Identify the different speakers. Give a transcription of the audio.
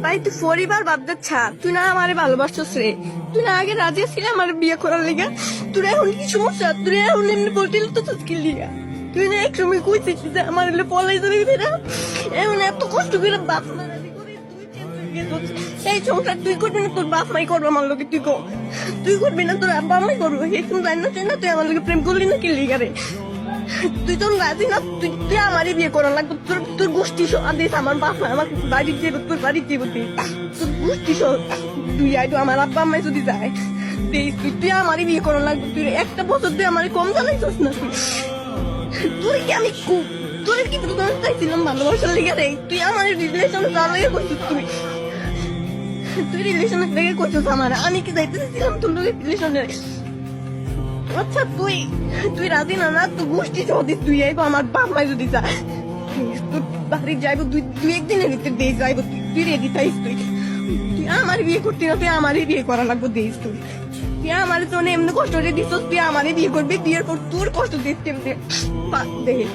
Speaker 1: ভাই তুই পরিবার বাদ দে ছাড়, তুই না আমারে ভালোবাসছিস রে, তুই না আগে রাজি ছিলি আমার বিয়ে করার লিগা, তোর এখন কি সমস্যা? তুই এখন এমনি বলছিল তো কি লিগা? তুই না এক সময় কইছিস যে আমার এলে পলাই ধরে না, এখন এত কষ্ট করে বাপ মারানি করে তুই এই সংসার তুই করবি না, তোর বাপ মাই করবো আমার লোকে, তুই করবি না, তোর আব্বা মাই করবো। এখন জানি না চাই না তুই আমার লোকে প্রেম করলি না কি লিগা রে? তুই তো রাজি না, তুই আমারই বিয়ে করা লাগবে, তোর গোষ্ঠী আদেশ আমার বাপ মা আমাকে বাড়ি দিয়ে তোর বাড়ি দিয়ে তোর গোষ্ঠী তুই আইতো আমার আব্বা আম্মাই যদি যায় তুই আমারই বিয়ে করা লাগবে। তুই একটা বছর তুই আমার কম জানাইছিস না, তুই কি আমি তোর কি চাইছিলাম ভালোবাসার লেগে রে? তুই আমার রিলেশন চালিয়ে করছিস, তুই রিলেশন লেগে করছিস আমার, আমি কি যাইতেছিলাম তোর লোকের রিলেশনে? আচ্ছা তুই রাজি না না, তুই গোষ্ঠী সদিস তুই আইবো আমার বাপ মাই যদি যায় তোর বাড়ি যাইবো, তুই একদিনের ভিতরে দিয়ে যাইবো, তুই রেডি থাইস, তুই আমার বিয়ে করতে না, তুই আমারই বিয়ে করা লাগবো দিস, তুই আমার জন্য এমনি কষ্ট দিয়ে দিস, তুই আমারই বিয়ে করবি, বিয়ের পর তোর কষ্ট দিস কেমনি দেখে